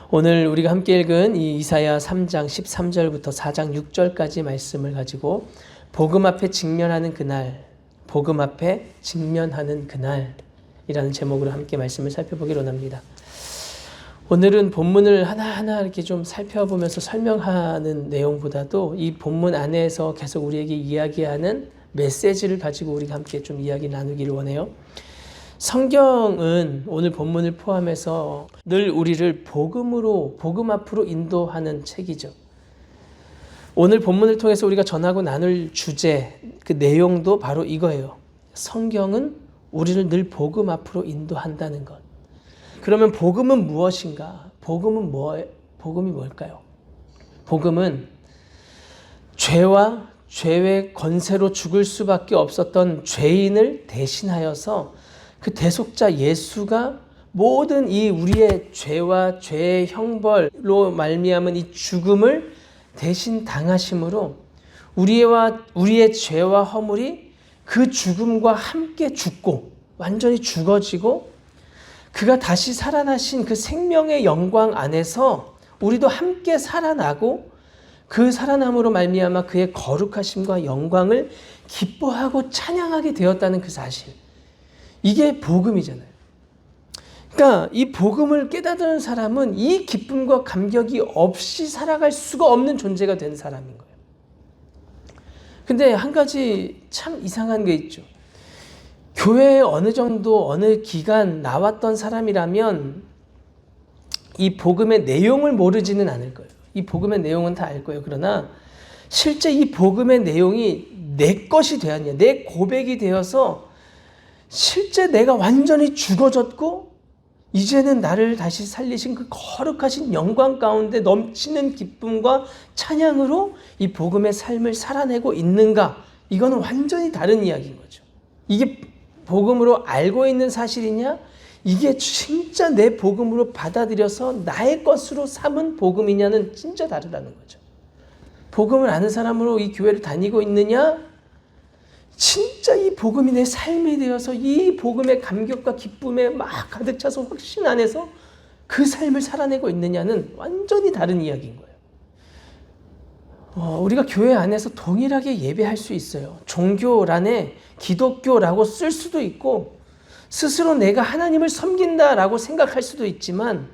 오늘 우리가 함께 읽은 이 이사야 3장 13절부터 4장 6절까지 말씀을 가지고 복음 앞에 직면하는 그날, 복음 앞에 직면하는 그날이라는 제목으로 함께 말씀을 살펴보기로 합니다. 오늘은 본문을 하나하나 이렇게 좀 살펴보면서 설명하는 내용보다도 이 본문 안에서 계속 우리에게 이야기하는 메시지를 가지고 우리가 함께 좀 이야기 나누기를 원해요. 성경은 오늘 본문을 포함해서 늘 우리를 복음 앞으로 인도하는 책이죠. 오늘 본문을 통해서 우리가 전하고 나눌 주제, 그 내용도 바로 이거예요. 성경은 우리를 늘 복음 앞으로 인도한다는 것. 그러면 복음은 무엇인가? 복음이 뭘까요? 복음은 죄의 권세로 죽을 수밖에 없었던 죄인을 대신하여서 그 대속자 예수가 모든 이 우리의 죄와 죄의 형벌로 말미암은 이 죽음을 대신 당하심으로 우리의 죄와 허물이 그 죽음과 함께 죽고 완전히 죽어지고 그가 다시 살아나신 그 생명의 영광 안에서 우리도 함께 살아나고 그 살아남으로 말미암아 그의 거룩하심과 영광을 기뻐하고 찬양하게 되었다는 그 사실. 이게 복음이잖아요. 그러니까 이 복음을 깨닫는 사람은 이 기쁨과 감격이 없이 살아갈 수가 없는 존재가 된 사람인 거예요. 근데 한 가지 참 이상한 게 있죠. 교회에 어느 정도 어느 기간 나왔던 사람이라면 이 복음의 내용을 모르지는 않을 거예요. 이 복음의 내용은 다 알 거예요. 그러나 실제 이 복음의 내용이 내 것이 되었냐, 내 고백이 되어서 실제 내가 완전히 죽어졌고 이제는 나를 다시 살리신 그 거룩하신 영광 가운데 넘치는 기쁨과 찬양으로 이 복음의 삶을 살아내고 있는가? 이거는 완전히 다른 이야기인 거죠. 이게 복음으로 알고 있는 사실이냐? 이게 진짜 내 복음으로 받아들여서 나의 것으로 삼은 복음이냐는 진짜 다르다는 거죠. 복음을 아는 사람으로 이 교회를 다니고 있느냐? 진짜 이 복음이 내 삶이 되어서 이 복음의 감격과 기쁨에 막 가득 차서 확신 안에서 그 삶을 살아내고 있느냐는 완전히 다른 이야기인 거예요. 우리가 교회 안에서 동일하게 예배할 수 있어요. 종교란에 기독교라고 쓸 수도 있고 스스로 내가 하나님을 섬긴다라고 생각할 수도 있지만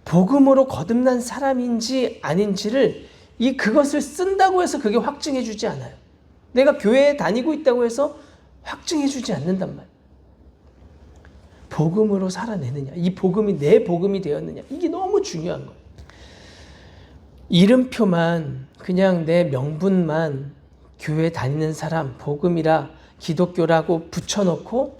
복음으로 거듭난 사람인지 아닌지를 그것을 쓴다고 해서 그게 확증해 주지 않아요. 내가 교회에 다니고 있다고 해서 확증해 주지 않는단 말이에요. 복음으로 살아내느냐, 이 복음이 내 복음이 되었느냐, 이게 너무 중요한 거예요. 이름표만, 그냥 내 명분만 교회 다니는 사람, 복음이라 기독교라고 붙여놓고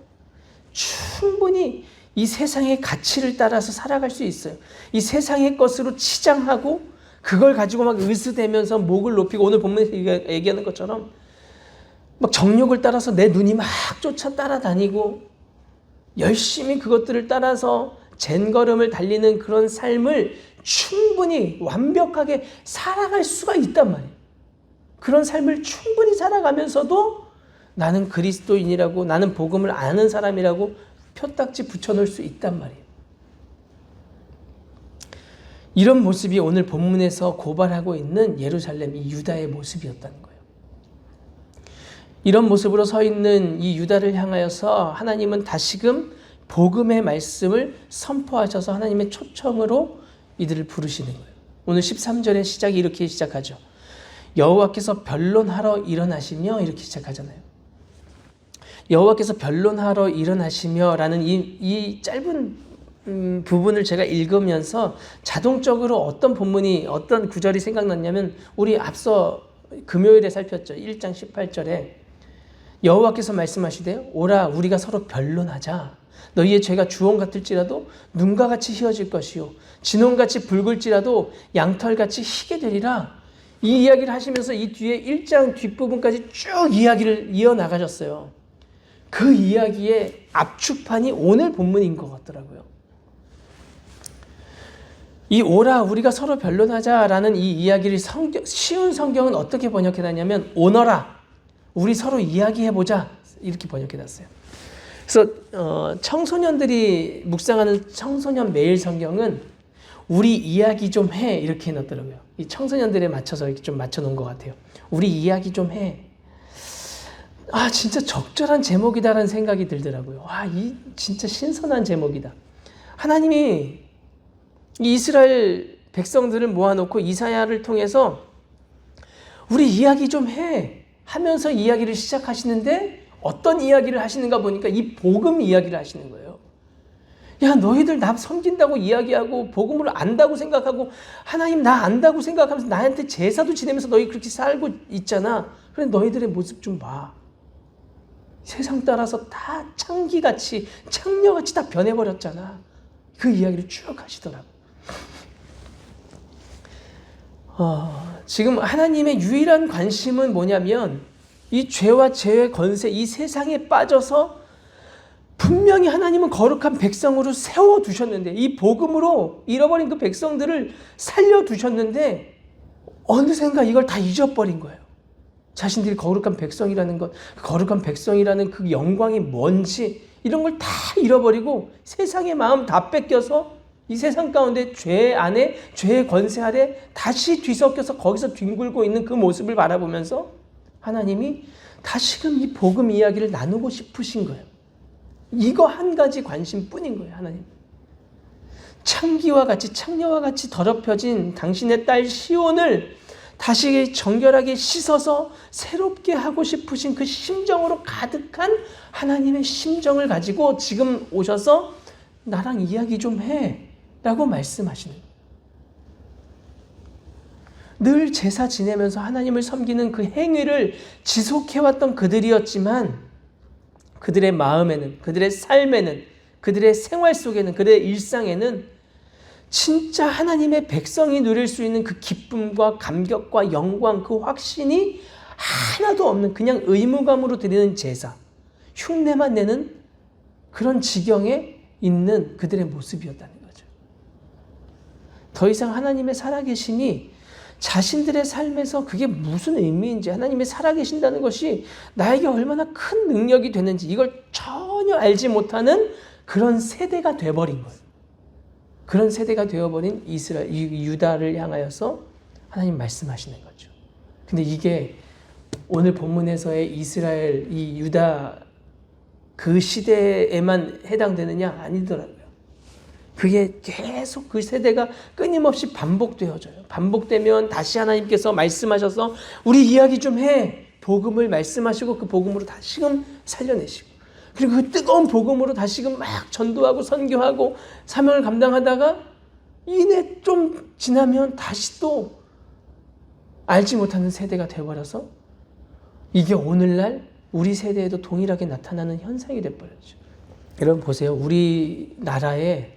충분히 이 세상의 가치를 따라서 살아갈 수 있어요. 이 세상의 것으로 치장하고 그걸 가지고 막 으스대면서 목을 높이고 오늘 본문에서 얘기하는 것처럼 막 정욕을 따라서 내 눈이 막 따라다니고 열심히 그것들을 따라서 젠걸음을 달리는 그런 삶을 충분히 완벽하게 살아갈 수가 있단 말이에요. 그런 삶을 충분히 살아가면서도 나는 그리스도인이라고, 나는 복음을 아는 사람이라고 표딱지 붙여놓을 수 있단 말이에요. 이런 모습이 오늘 본문에서 고발하고 있는 예루살렘 이 유다의 모습이었다는 거예요. 이런 모습으로 서 있는 이 유다를 향하여서 하나님은 다시금 복음의 말씀을 선포하셔서 하나님의 초청으로 이들을 부르시는 거예요. 오늘 13절의 시작이 이렇게 시작하죠. 여호와께서 변론하러 일어나시며, 이렇게 시작하잖아요. 여호와께서 변론하러 일어나시며 라는 이 짧은 부분을 제가 읽으면서 자동적으로 어떤 본문이, 어떤 구절이 생각났냐면 우리 앞서 금요일에 살폈죠. 1장 18절에 여호와께서 말씀하시되요, 오라 우리가 서로 변론하자. 너희의 죄가 주홍 같을지라도 눈과 같이 희어질 것이요 진홍같이 붉을지라도 양털같이 희게 되리라. 이 이야기를 하시면서 이 뒤에 1장 뒷부분까지 쭉 이야기를 이어나가셨어요. 그 이야기의 압축판이 오늘 본문인 것 같더라고요. 이 오라 우리가 서로 변론하자라는 이 이야기를 쉬운 성경은 어떻게 번역해놨냐면 오너라 우리 서로 이야기해보자, 이렇게 번역해놨어요. 그래서 청소년들이 묵상하는 청소년 매일 성경은 우리 이야기 좀 해 이렇게 해놨더라고요. 이 청소년들에 맞춰서 이렇게 좀 맞춰놓은 것 같아요. 우리 이야기 좀 해. 아 진짜 적절한 제목이다라는 생각이 들더라고요. 이 진짜 신선한 제목이다. 하나님이 이 이스라엘 백성들을 모아놓고 이사야를 통해서 우리 이야기 좀 해 하면서 이야기를 시작하시는데 어떤 이야기를 하시는가 보니까 이 복음 이야기를 하시는 거예요. 야 너희들 나 섬긴다고 이야기하고 복음을 안다고 생각하고 하나님 나 안다고 생각하면서 나한테 제사도 지내면서 너희 그렇게 살고 있잖아. 그래 너희들의 모습 좀 봐. 세상 따라서 다 창기같이 창녀같이 다 변해버렸잖아. 그 이야기를 쭉 하시더라고. 지금 하나님의 유일한 관심은 뭐냐면 이 죄와 죄의 권세, 이 세상에 빠져서 분명히 하나님은 거룩한 백성으로 세워두셨는데 이 복음으로 잃어버린 그 백성들을 살려두셨는데 어느샌가 이걸 다 잊어버린 거예요. 자신들이 거룩한 백성이라는 것, 거룩한 백성이라는 그 영광이 뭔지 이런 걸 다 잃어버리고 세상의 마음 다 뺏겨서 이 세상 가운데 죄 안에 죄의 권세 아래 다시 뒤섞여서 거기서 뒹굴고 있는 그 모습을 바라보면서 하나님이 다시금 이 복음 이야기를 나누고 싶으신 거예요. 이거 한 가지 관심뿐인 거예요. 하나님. 창기와 같이 창녀와 같이 더럽혀진 당신의 딸 시온을 다시 정결하게 씻어서 새롭게 하고 싶으신 그 심정으로 가득한 하나님의 심정을 가지고 지금 오셔서 나랑 이야기 좀 해 라고 말씀하시는 거예요. 늘 제사 지내면서 하나님을 섬기는 그 행위를 지속해왔던 그들이었지만 그들의 마음에는, 그들의 삶에는, 그들의 생활 속에는, 그들의 일상에는 진짜 하나님의 백성이 누릴 수 있는 그 기쁨과 감격과 영광, 그 확신이 하나도 없는 그냥 의무감으로 드리는 제사, 흉내만 내는 그런 지경에 있는 그들의 모습이었다는 거죠. 더 이상 하나님의 살아계심이 자신들의 삶에서 그게 무슨 의미인지, 하나님이 살아계신다는 것이 나에게 얼마나 큰 능력이 되는지 이걸 전혀 알지 못하는 그런 세대가 되어버린 거예요. 그런 세대가 되어버린 이스라엘, 유다를 향하여서 하나님 말씀하시는 거죠. 근데 이게 오늘 본문에서의 이스라엘, 이 유다 그 시대에만 해당되느냐? 아니더라고요. 그게 계속 그 세대가 끊임없이 반복되어져요. 반복되면 다시 하나님께서 말씀하셔서 우리 이야기 좀 해. 복음을 말씀하시고 그 복음으로 다시금 살려내시고 그리고 그 뜨거운 복음으로 다시금 막 전도하고 선교하고 사명을 감당하다가 이내 좀 지나면 다시 또 알지 못하는 세대가 되어버려서 이게 오늘날 우리 세대에도 동일하게 나타나는 현상이 되어버렸죠. 여러분 보세요. 우리나라에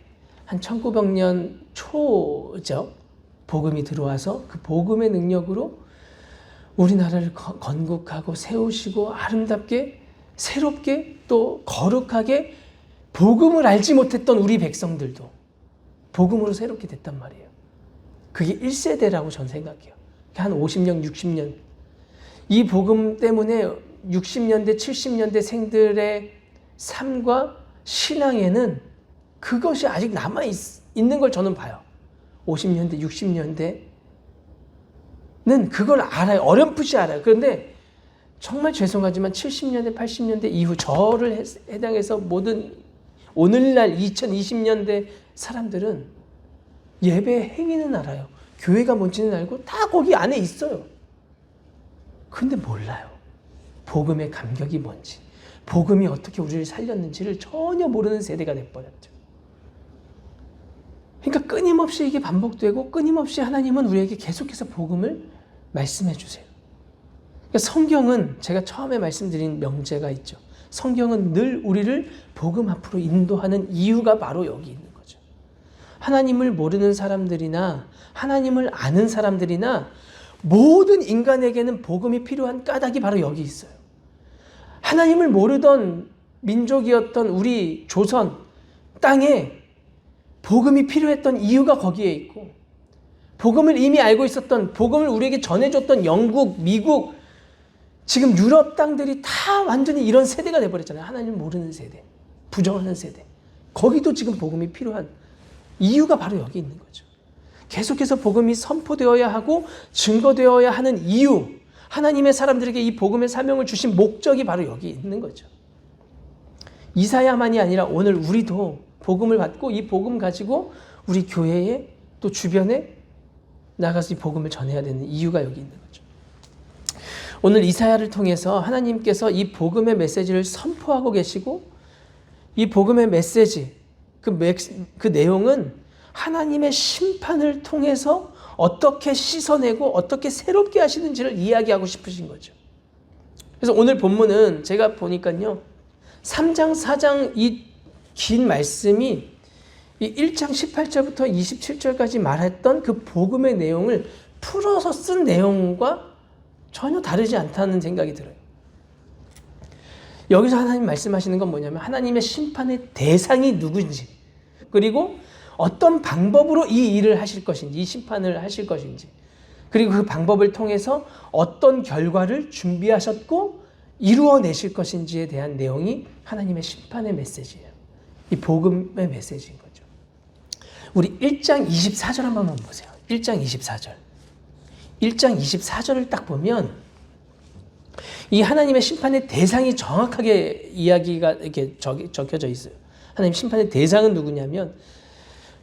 한 1900년 초죠. 복음이 들어와서 그 복음의 능력으로 우리나라를 건국하고 세우시고 아름답게 새롭게 또 거룩하게 복음을 알지 못했던 우리 백성들도 복음으로 새롭게 됐단 말이에요. 그게 1세대라고 전 생각해요. 한 50년, 60년. 이 복음 때문에 60년대, 70년대 생들의 삶과 신앙에는 그것이 아직 남아있는 걸 저는 봐요. 50년대, 60년대는 그걸 알아요. 어렴풋이 알아요. 그런데 정말 죄송하지만 70년대, 80년대 이후 저를 해당해서 모든 오늘날 2020년대 사람들은 예배 행위는 알아요. 교회가 뭔지는 알고 다 거기 안에 있어요. 근데 몰라요. 복음의 감격이 뭔지, 복음이 어떻게 우리를 살렸는지를 전혀 모르는 세대가 돼버렸죠. 그러니까 끊임없이 이게 반복되고 끊임없이 하나님은 우리에게 계속해서 복음을 말씀해 주세요. 그러니까 성경은 제가 처음에 말씀드린 명제가 있죠. 성경은 늘 우리를 복음 앞으로 인도하는 이유가 바로 여기 있는 거죠. 하나님을 모르는 사람들이나 하나님을 아는 사람들이나 모든 인간에게는 복음이 필요한 까닭이 바로 여기 있어요. 하나님을 모르던 민족이었던 우리 조선 땅에 복음이 필요했던 이유가 거기에 있고 복음을 이미 알고 있었던 복음을 우리에게 전해줬던 영국, 미국 지금 유럽 땅들이 다 완전히 이런 세대가 돼버렸잖아요. 하나님을 모르는 세대, 부정하는 세대. 거기도 지금 복음이 필요한 이유가 바로 여기 있는 거죠. 계속해서 복음이 선포되어야 하고 증거되어야 하는 이유, 하나님의 사람들에게 이 복음의 사명을 주신 목적이 바로 여기 있는 거죠. 이사야만이 아니라 오늘 우리도 복음을 받고 이 복음 가지고 우리 교회에 또 주변에 나가서 이 복음을 전해야 되는 이유가 여기 있는 거죠. 오늘 이사야를 통해서 하나님께서 이 복음의 메시지를 선포하고 계시고, 이 복음의 메시지, 그 내용은 하나님의 심판을 통해서 어떻게 씻어내고 어떻게 새롭게 하시는지를 이야기하고 싶으신 거죠. 그래서 오늘 본문은 제가 보니까요, 3장, 4장 이 긴 말씀이 이 1장 18절부터 27절까지 말했던 그 복음의 내용을 풀어서 쓴 내용과 전혀 다르지 않다는 생각이 들어요. 여기서 하나님 말씀하시는 건 뭐냐면 하나님의 심판의 대상이 누구인지, 그리고 어떤 방법으로 이 일을 하실 것인지, 이 심판을 하실 것인지, 그리고 그 방법을 통해서 어떤 결과를 준비하셨고 이루어내실 것인지에 대한 내용이 하나님의 심판의 메시지예요. 이 복음의 메시지인 거죠. 우리 1장 24절 한번 보세요. 1장 24절. 1장 24절을 딱 보면 이 하나님의 심판의 대상이 정확하게 이야기가 이렇게 적혀져 있어요. 하나님 심판의 대상은 누구냐면,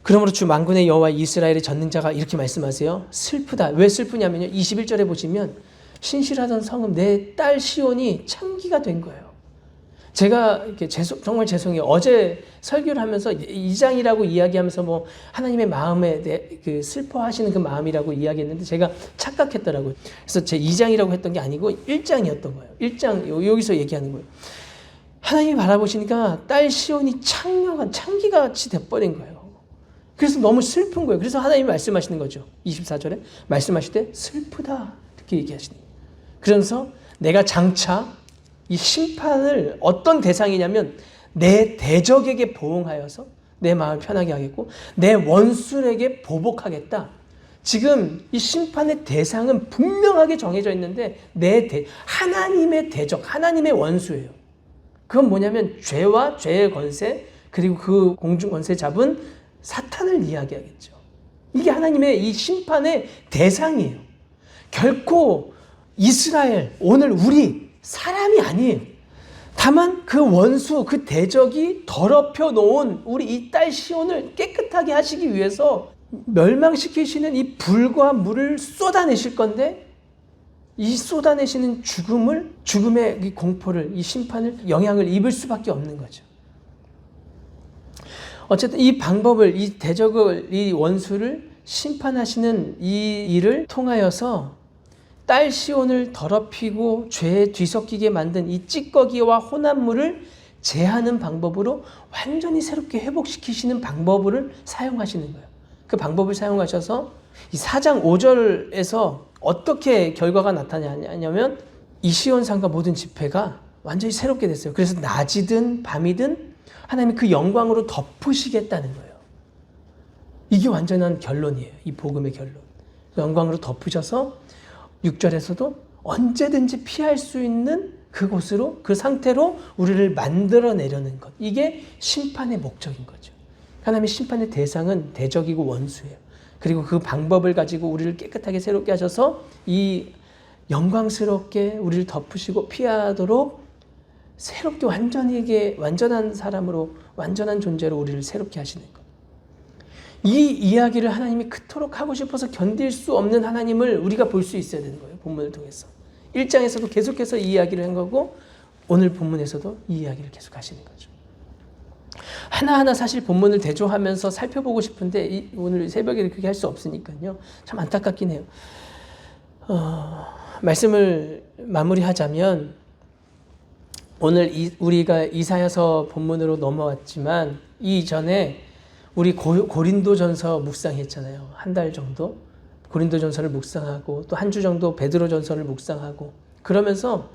그러므로 주 만군의 여호와 이스라엘의 전능자가 이렇게 말씀하세요. 슬프다. 왜 슬프냐면요, 21절에 보시면 신실하던 성읍 내 딸 시온이 창기가 된 거예요. 제가 이렇게 정말 죄송해요. 어제 설교를 하면서 2장이라고 이야기하면서 뭐 하나님의 마음에 대해 그 슬퍼하시는 그 마음이라고 이야기했는데 제가 착각했더라고요. 그래서 제 2장이라고 했던 게 아니고 1장이었던 거예요. 1장 여기서 얘기하는 거예요. 하나님이 바라보시니까 딸 시온이 창기가 같이 돼버린 거예요. 그래서 너무 슬픈 거예요. 그래서 하나님이 말씀하시는 거죠. 24절에 말씀하실 때 슬프다 이렇게 얘기하시는 거예요. 그러면서 내가 장차 이 심판을 어떤 대상이냐면 내 대적에게 보응하여서 내 마음을 편하게 하겠고 내 원수에게 보복하겠다. 지금 이 심판의 대상은 분명하게 정해져 있는데 하나님의 대적, 하나님의 원수예요. 그건 뭐냐면 죄와 죄의 권세, 그리고 그 공중 권세 잡은 사탄을 이야기하겠죠. 이게 하나님의 이 심판의 대상이에요. 결코 이스라엘, 오늘 우리 사람이 아니에요. 다만 그 원수, 그 대적이 더럽혀 놓은 우리 이 딸 시온을 깨끗하게 하시기 위해서 멸망시키시는 이 불과 물을 쏟아내실 건데, 이 쏟아내시는 죽음의 이 공포를, 이 심판을 영향을 입을 수밖에 없는 거죠. 어쨌든 이 방법을, 이 대적을, 이 원수를 심판하시는 이 일을 통하여서 딸 시온을 더럽히고 죄에 뒤섞이게 만든 이 찌꺼기와 혼합물을 제하는 방법으로 완전히 새롭게 회복시키시는 방법을 사용하시는 거예요. 그 방법을 사용하셔서 이 4장 5절에서 어떻게 결과가 나타나냐면 이 시온산과 모든 집회가 완전히 새롭게 됐어요. 그래서 낮이든 밤이든 하나님이 그 영광으로 덮으시겠다는 거예요. 이게 완전한 결론이에요. 이 복음의 결론. 영광으로 덮으셔서 6절에서도 언제든지 피할 수 있는 그곳으로, 그 상태로 우리를 만들어내려는 것. 이게 심판의 목적인 거죠. 하나님의 심판의 대상은 대적이고 원수예요. 그리고 그 방법을 가지고 우리를 깨끗하게 새롭게 하셔서 이 영광스럽게 우리를 덮으시고 피하도록 새롭게 완전한 사람으로, 완전한 존재로 우리를 새롭게 하시는 것. 이 이야기를 하나님이 그토록 하고 싶어서 견딜 수 없는 하나님을 우리가 볼 수 있어야 되는 거예요. 본문을 통해서. 1장에서도 계속해서 이 이야기를 한 거고 오늘 본문에서도 이 이야기를 계속 하시는 거죠. 하나하나 사실 본문을 대조하면서 살펴보고 싶은데 오늘 새벽에 그렇게 할 수 없으니까요. 참 안타깝긴 해요. 말씀을 마무리하자면 오늘 우리가 이사야서 본문으로 넘어왔지만 이전에 우리 고린도전서 묵상했잖아요. 한 달 정도 고린도전서를 묵상하고 또 한 주 정도 베드로전서를 묵상하고 그러면서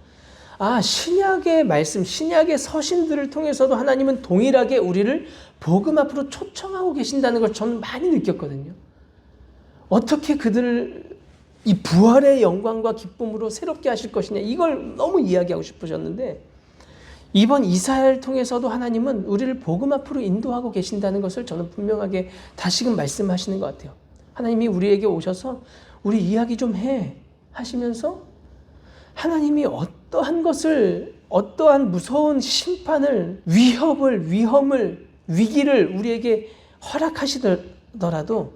신약의 말씀, 신약의 서신들을 통해서도 하나님은 동일하게 우리를 복음 앞으로 초청하고 계신다는 걸 저는 많이 느꼈거든요. 어떻게 그들을 이 부활의 영광과 기쁨으로 새롭게 하실 것이냐, 이걸 너무 이야기하고 싶으셨는데 이번 이사야를 통해서도 하나님은 우리를 복음 앞으로 인도하고 계신다는 것을 저는 분명하게 다시금 말씀하시는 것 같아요. 하나님이 우리에게 오셔서 우리 이야기 좀 해 하시면서 하나님이 어떠한 것을, 어떠한 무서운 심판을, 위험을, 위기를 우리에게 허락하시더라도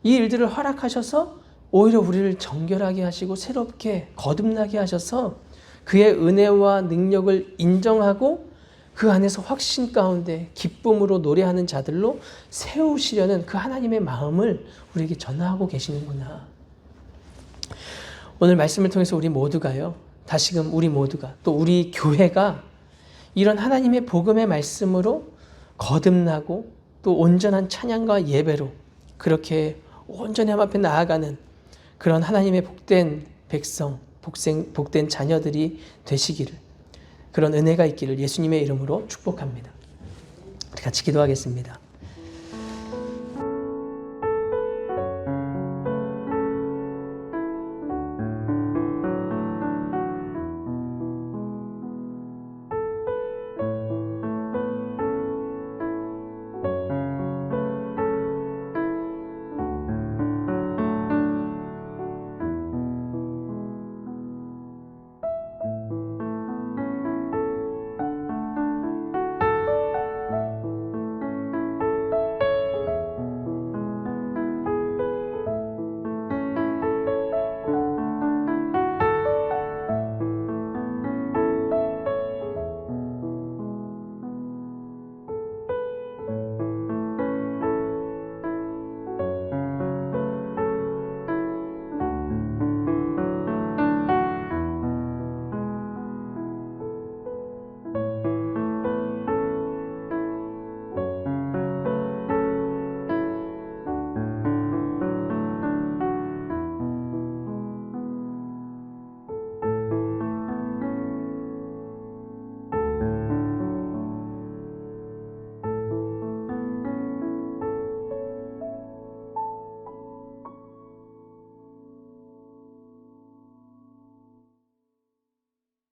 이 일들을 허락하셔서 오히려 우리를 정결하게 하시고 새롭게 거듭나게 하셔서 그의 은혜와 능력을 인정하고 그 안에서 확신 가운데 기쁨으로 노래하는 자들로 세우시려는 그 하나님의 마음을 우리에게 전하고 계시는구나. 오늘 말씀을 통해서 우리 모두가요, 다시금 우리 모두가, 또 우리 교회가 이런 하나님의 복음의 말씀으로 거듭나고 또 온전한 찬양과 예배로 그렇게 온전히 하나님 앞에 나아가는 그런 하나님의 복된 백성, 복된 자녀들이 되시기를, 그런 은혜가 있기를 예수님의 이름으로 축복합니다. 우리 같이 기도하겠습니다.